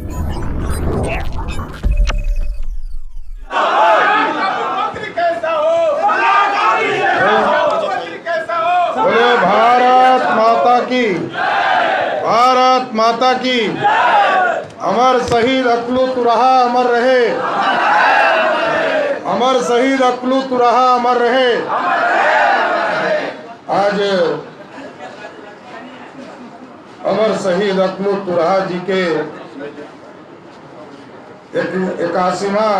बोले भारत माता की, भारत माता की। अमर शहीद अकलू तुराहा अमर रहे, अमर शहीद अकलू तुराहा अमर रहे। आज अमर शहीद अकलू तुराहा जी के 81वां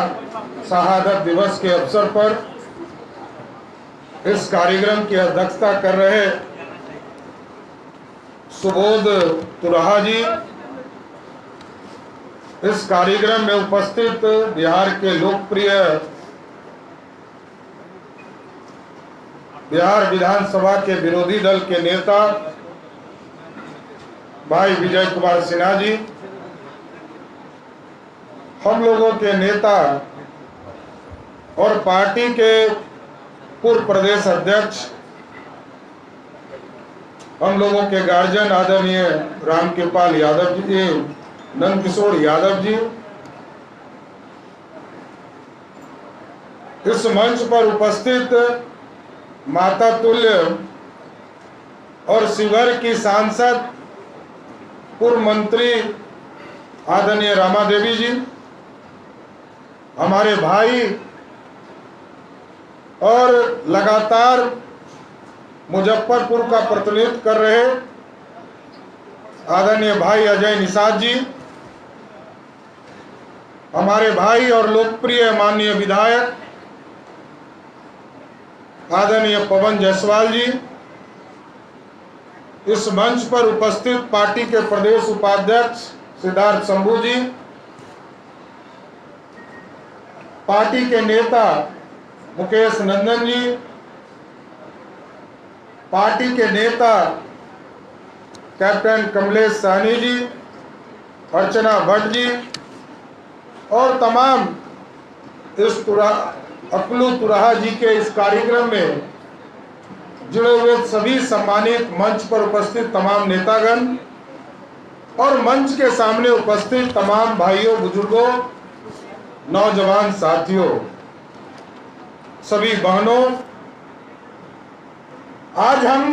शहादत दिवस के अवसर पर इस कार्यक्रम की अध्यक्षता कर रहे सुबोध तुराहा जी, इस कार्यक्रम में उपस्थित बिहार के लोकप्रिय बिहार विधानसभा के विरोधी दल के नेता भाई विजय कुमार सिन्हा जी, हम लोगों के नेता और पार्टी के पूर्व प्रदेश अध्यक्ष, हम लोगों के गार्जियन आदरणीय रामकृपाल यादव जी, नंदकिशोर यादव जी, इस मंच पर उपस्थित माता तुल्य और शिवहर की सांसद पूर्व मंत्री आदरणीय रमा देवी जी, हमारे भाई और लगातार मुजफ्फरपुर का प्रतिनिधित्व कर रहे आदरणीय भाई अजय निषाद जी, हमारे भाई और लोकप्रिय माननीय विधायक आदरणीय पवन जायसवाल जी, इस मंच पर उपस्थित पार्टी के प्रदेश उपाध्यक्ष सिद्धार्थ शंभू जी, पार्टी के नेता मुकेश नंदन जी, पार्टी के नेता कैप्टन कमलेश साहनी जी, अर्चना भट्ट जी और तमाम इस अकलू तुराहा जी के इस कार्यक्रम में जुड़े हुए सभी सम्मानित मंच पर उपस्थित तमाम नेतागण और मंच के सामने उपस्थित तमाम भाइयों, बुजुर्गों, नौजवान साथियों, सभी बहनों, आज हम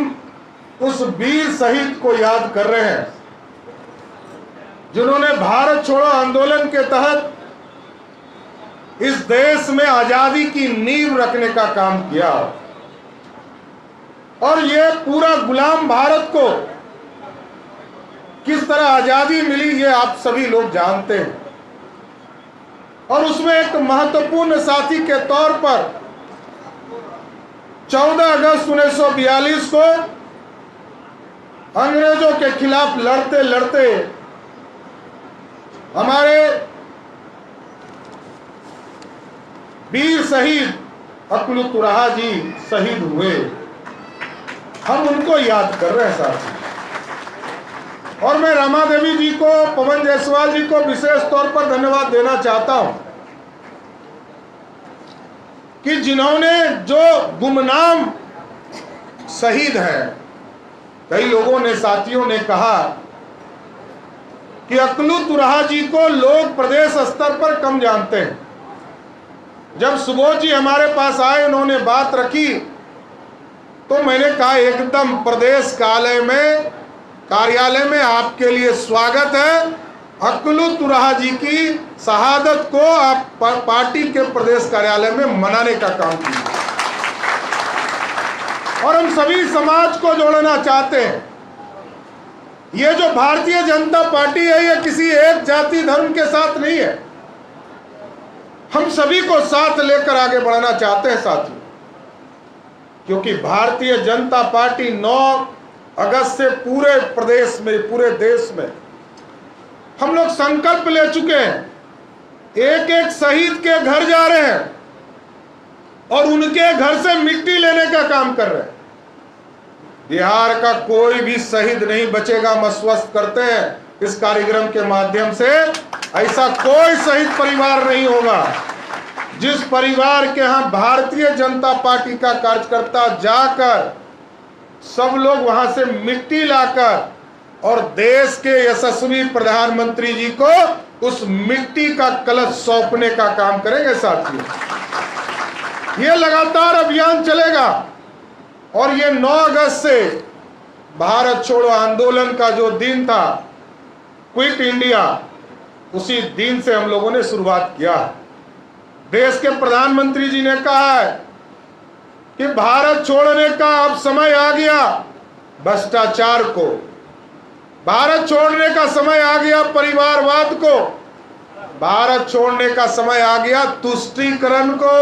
उस वीर शहीद को याद कर रहे हैं जिन्होंने भारत छोड़ो आंदोलन के तहत इस देश में आजादी की नींव रखने का काम किया और ये पूरा गुलाम भारत को किस तरह आजादी मिली ये आप सभी लोग जानते हैं। और उसमें एक महत्वपूर्ण साथी के तौर पर 14 अगस्त 1942 को अंग्रेजों के खिलाफ लड़ते लड़ते हमारे वीर शहीद अकलू तुराहा जी शहीद हुए, हम उनको याद कर रहे हैं साथी। और मैं रमा देवी जी को, पवन जायसवाल जी को विशेष तौर पर धन्यवाद देना चाहता हूं कि जिन्होंने जो गुमनाम शहीद हैं, कई लोगों ने, साथियों ने कहा कि अकलू तुराहा जी को लोग प्रदेश स्तर पर कम जानते हैं। जब सुबोध जी हमारे पास आए, उन्होंने बात रखी तो मैंने कहा एकदम प्रदेश कार्यालय में आपके लिए स्वागत है। अकलू तुराहा जी की शहादत को आप पार्टी के प्रदेश कार्यालय में मनाने का काम किया और हम सभी समाज को जोड़ना चाहते हैं। ये जो भारतीय जनता पार्टी है, ये किसी एक जाति धर्म के साथ नहीं है, हम सभी को साथ लेकर आगे बढ़ना चाहते हैं साथियों, क्योंकि भारतीय जनता पार्टी 9 अगस्त से पूरे प्रदेश में, पूरे देश में हम लोग संकल्प ले चुके हैं, एक एक शहीद के घर जा रहे हैं और उनके घर से मिट्टी लेने का काम कर रहे हैं। बिहार का कोई भी शहीद नहीं बचेगा, हम आश्वस्त करते हैं इस कार्यक्रम के माध्यम से। ऐसा कोई शहीद परिवार नहीं होगा जिस परिवार के यहाँ भारतीय जनता पार्टी का कार्यकर्ता जाकर सब लोग वहां से मिट्टी लाकर और देश के यशस्वी प्रधानमंत्री जी को उस मिट्टी का कलश सौंपने का काम करेंगे साथियों। ये लगातार अभियान चलेगा और ये 9 अगस्त से भारत छोड़ो आंदोलन का जो दिन था, क्विट इंडिया, उसी दिन से हम लोगों ने शुरुआत किया। देश के प्रधानमंत्री जी ने कहा है कि भारत छोड़ने का अब समय आ गया भ्रष्टाचार को, भारत छोड़ने का समय आ गया परिवारवाद को, भारत छोड़ने का समय आ गया तुष्टीकरण को।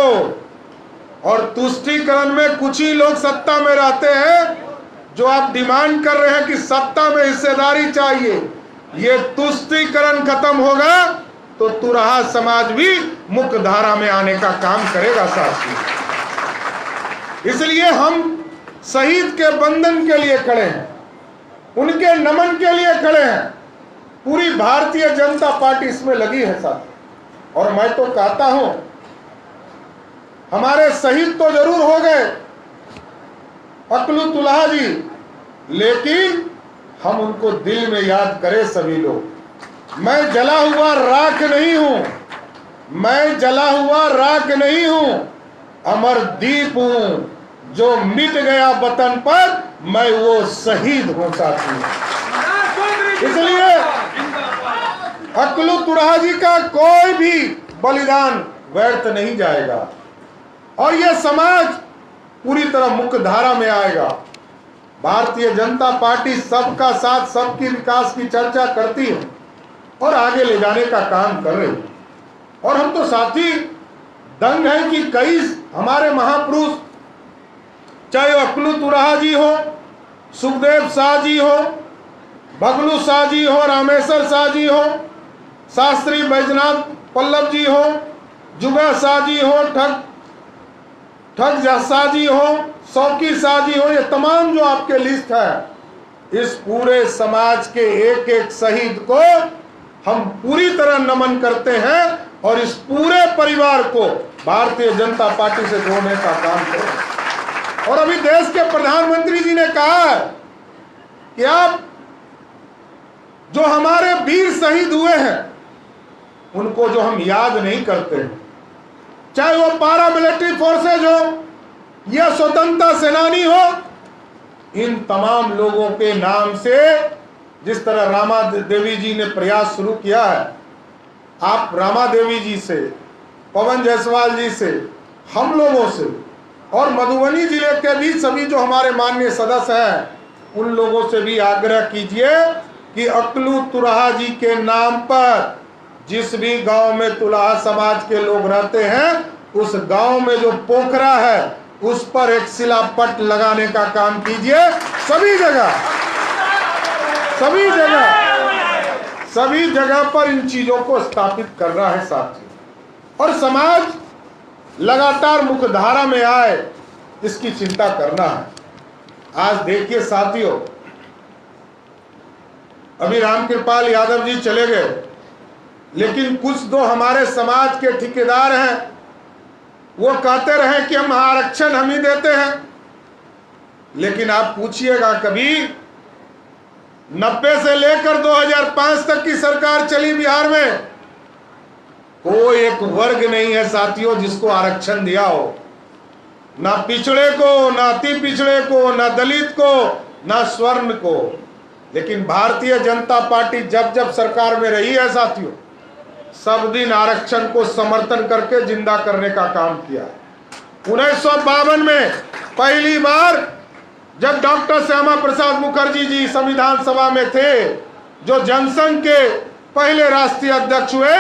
और तुष्टीकरण में कुछ ही लोग सत्ता में रहते हैं। जो आप डिमांड कर रहे हैं कि सत्ता में हिस्सेदारी चाहिए, ये तुष्टीकरण खत्म होगा तो तुरहा समाज भी मुख्य धारा में आने का काम करेगा साथियों। इसलिए हम शहीद के बंधन के लिए खड़े हैं, उनके नमन के लिए खड़े हैं। पूरी भारतीय जनता पार्टी इसमें लगी है साथियों। और मैं तो कहता हूं, हमारे शहीद तो जरूर हो गए अकलुतुल्लाह जी, लेकिन हम उनको दिल में याद करें सभी लोग। मैं जला हुआ राख नहीं हूं, मैं जला हुआ राख नहीं हूं, अमर दीप हूं। जो मिट गया वतन पर, मैं वो शहीद हूं साथियों। इसलिए अकलुतुल्लाह जी का कोई भी बलिदान व्यर्थ नहीं जाएगा और यह समाज पूरी तरह मुख्य धारा में आएगा। भारतीय जनता पार्टी सबका साथ, सबकी विकास की चर्चा करती है और आगे ले जाने का काम कर रही है। और हम तो साथी दंग हैं कि कई हमारे महापुरुष, चाहे वो अकलुतुल्लाह जी हो, सुखदेव शाह जी हो, बगलू शाह जी हो, रामेश्वर शाह जी हो, शास्त्री बैजनाथ पल्लव जी हो, जुगा शाह जी हो, ठग शाह जी हो, शौकी शाह जी हो, ये तमाम जो आपके लिस्ट है, इस पूरे समाज के एक एक शहीद को हम पूरी तरह नमन करते हैं और इस पूरे परिवार को भारतीय जनता पार्टी से जोड़ने का काम करें। और अभी देश के प्रधानमंत्री जी ने कहा है कि आप जो हमारे वीर शहीद हुए हैं उनको जो हम याद नहीं करते, चाहे वो पारा मिलिट्री फोर्सेज हो या स्वतंत्रता सेनानी हो, इन तमाम लोगों के नाम से जिस तरह रामा देवी जी ने प्रयास शुरू किया है, आप रामा देवी जी से, पवन जायसवाल जी से, हम लोगों से और मधुबनी जिले के भी सभी जो हमारे माननीय सदस्य हैं, उन लोगों से भी आग्रह कीजिए कि अकलुतुल्लाह जी के नाम पर जिस भी गांव में तुल्लाह समाज के लोग रहते हैं, उस गांव में जो पोखरा है उस पर एक शिलापट लगाने का काम कीजिए। सभी जगह पर इन चीजों को स्थापित करना है साथियों। और समाज लगातार मुख्य धारा में आए, इसकी चिंता करना है। आज देखिए साथियों, अभी रामकृपाल यादव जी चले गए, लेकिन कुछ दो हमारे समाज के ठेकेदार हैं, वो कहते रहे कि हम आरक्षण हम ही देते हैं। लेकिन आप पूछिएगा, कभी 90 से लेकर 2005 तक की सरकार चली बिहार में, कोई एक वर्ग नहीं है साथियों जिसको आरक्षण दिया हो, ना पिछड़े को, ना अति पिछड़े को, ना दलित को, ना स्वर्ण को। लेकिन भारतीय जनता पार्टी जब जब सरकार में रही है साथियों, सब दिन आरक्षण को समर्थन करके जिंदा करने का काम किया। 1952 में पहली बार जब डॉक्टर श्यामा प्रसाद मुखर्जी जी संविधान सभा में थे, जो जनसंघ के पहले राष्ट्रीय अध्यक्ष हुए,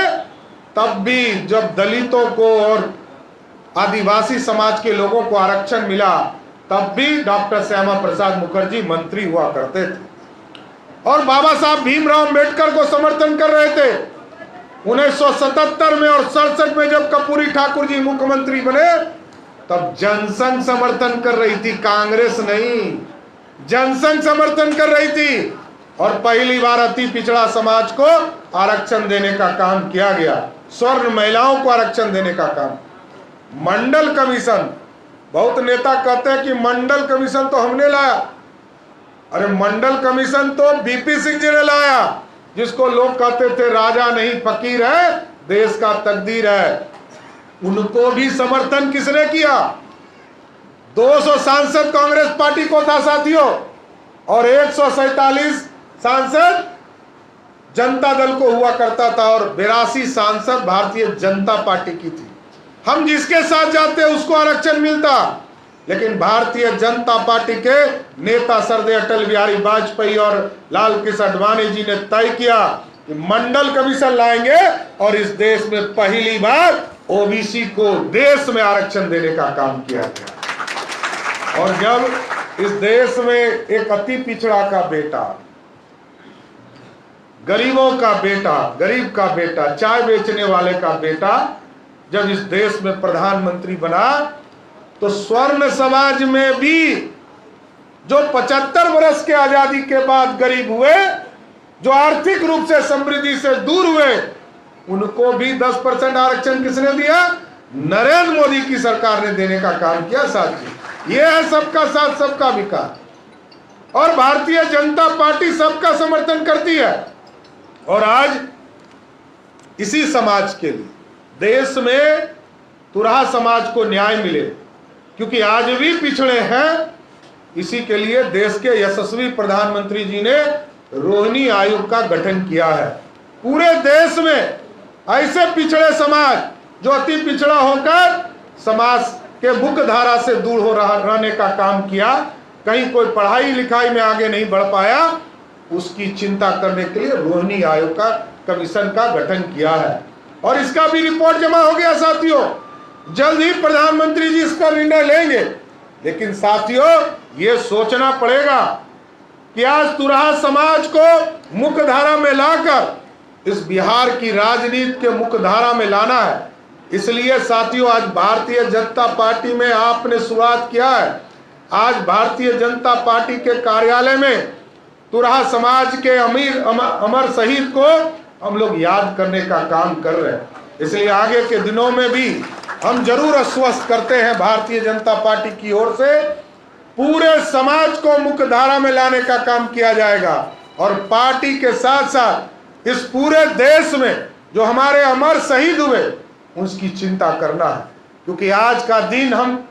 तब भी जब दलितों को और आदिवासी समाज के लोगों को आरक्षण मिला, तब भी डॉक्टर श्यामा प्रसाद मुखर्जी मंत्री हुआ करते थे और बाबा साहब भीमराव अम्बेडकर को समर्थन कर रहे थे। 1977 में और 67 में जब कर्पूरी ठाकुर जी मुख्यमंत्री बने, तब जनसंघ समर्थन कर रही थी, कांग्रेस नहीं। जनसंघ समर्थन कर रही थी और पहली बार अति पिछड़ा समाज को आरक्षण देने का काम किया गया, स्वर्ण महिलाओं को आरक्षण देने का काम। मंडल कमीशन, बहुत नेता कहते हैं कि मंडल कमीशन तो हमने लाया, अरे मंडल कमीशन तो बीपी सिंह जी ने लाया, जिसको लोग कहते थे राजा नहीं फकीर है, देश का तकदीर है। उनको भी समर्थन किसने किया? 200 सांसद कांग्रेस पार्टी को था साथियों, और 147 सांसद जनता दल को हुआ करता था, और 82 सांसद भारतीय जनता पार्टी की थी। हम जिसके साथ जाते उसको आरक्षण मिलता, लेकिन भारतीय जनता पार्टी के नेता सरदे अटल बिहारी वाजपेयी और लाल कृष्ण आडवाणी जी ने तय किया कि मंडल कमीशन लाएंगे और इस देश में पहली बार ओबीसी को देश में आरक्षण देने का काम किया गया। और जब इस देश में एक अति पिछड़ा का बेटा, गरीबों का बेटा, गरीब का बेटा, चाय बेचने वाले का बेटा जब इस देश में प्रधानमंत्री बना, तो स्वर्ण समाज में भी जो 75 वर्ष के आजादी के बाद गरीब हुए, जो आर्थिक रूप से समृद्धि से दूर हुए, उनको भी 10% आरक्षण किसने दिया? नरेंद्र मोदी की सरकार ने देने का काम किया साथी। ये है सबका साथ सबका विकास, और भारतीय जनता पार्टी सबका समर्थन करती है। और आज इसी समाज के लिए देश में तुराह समाज को न्याय मिले, क्योंकि आज भी पिछड़े हैं, इसी के लिए देश के यशस्वी प्रधानमंत्री जी ने रोहिणी आयोग का गठन किया है। पूरे देश में ऐसे पिछड़े समाज जो अति पिछड़ा होकर समाज के मुख्य धारा से दूर हो रहने का काम किया, कहीं कोई पढ़ाई लिखाई में आगे नहीं बढ़ पाया, उसकी चिंता करने के लिए रोहिणी आयोग का कमीशन का गठन किया है। और इसका भी रिपोर्ट जमा हो गया साथियों, जल्द ही प्रधानमंत्री जी इसका निर्णय लेंगे। लेकिन साथियों, ये सोचना पड़ेगा कि आज तुराह समाज को मुख्य धारा में लाकर इस बिहार की राजनीति के मुख्य धारा में लाना है। इसलिए साथियों, आज भारतीय जनता पार्टी में आपने शुरुआत किया है। आज भारतीय जनता पार्टी के कार्यालय में तुराह समाज के अमर शहीद को हम लोग याद करने का काम कर रहे हैं। इसलिए आगे के दिनों में भी हम जरूर आश्वस्त करते हैं, भारतीय जनता पार्टी की ओर से पूरे समाज को मुख्य धारा में लाने का काम किया जाएगा। और पार्टी के साथ साथ इस पूरे देश में जो हमारे अमर शहीद हुए, उसकी चिंता करना है, क्योंकि आज का दिन हम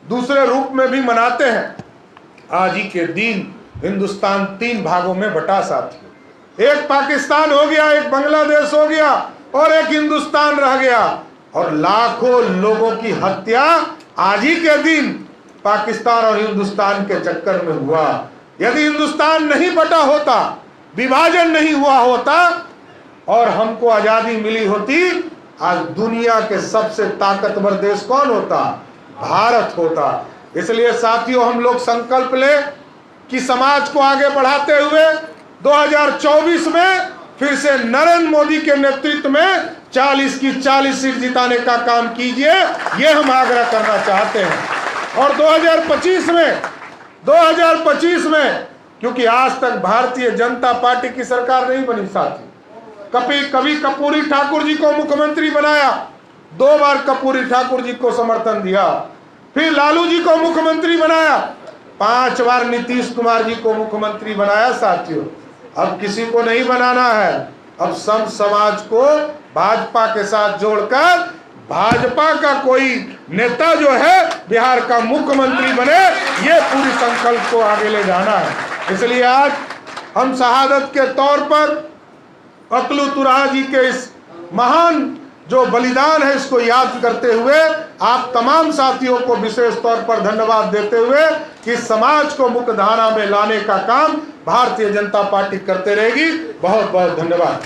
दूसरे रूप में भी मनाते हैं। आज ही के दिन हिंदुस्तान 3 भागों में बटा साथियों, एक पाकिस्तान हो गया, एक बांग्लादेश हो गया, और एक हिंदुस्तान रह गया। और लाखों लोगों की हत्या आज ही के दिन पाकिस्तान और हिंदुस्तान के चक्कर में हुआ। यदि हिंदुस्तान नहीं बटा होता, विभाजन नहीं हुआ होता और हमको आजादी मिली होती, आज दुनिया के सबसे ताकतवर देश कौन होता? भारत होता। इसलिए साथियों, हम लोग संकल्प लें कि समाज को आगे बढ़ाते हुए 2024 में फिर से नरेंद्र मोदी के नेतृत्व में 40 की 40 सीट जिताने का काम कीजिए, ये हम आग्रह करना चाहते हैं। और 2025 में क्योंकि आज तक भारतीय जनता पार्टी की सरकार नहीं बनी साथी, कभी कर्पूरी ठाकुर जी को मुख्यमंत्री बनाया, 2 बार कर्पूरी ठाकुर जी को समर्थन दिया, फिर लालू जी को मुख्यमंत्री बनाया, 5 बार नीतीश कुमार जी को मुख्यमंत्री बनाया साथियों। अब किसी को नहीं बनाना है, अब सब समाज को भाजपा के साथ जोड़कर भाजपा का कोई नेता जो है बिहार का मुख्यमंत्री बने, ये पूरी संकल्प को आगे ले जाना है। इसलिए आज हम शहादत के तौर पर अकलू तुराह जी के इस महान जो बलिदान है, इसको याद करते हुए आप तमाम साथियों को विशेष तौर पर धन्यवाद देते हुए कि समाज को मुख्य धारा में लाने का काम भारतीय जनता पार्टी करते रहेगी। बहुत बहुत धन्यवाद।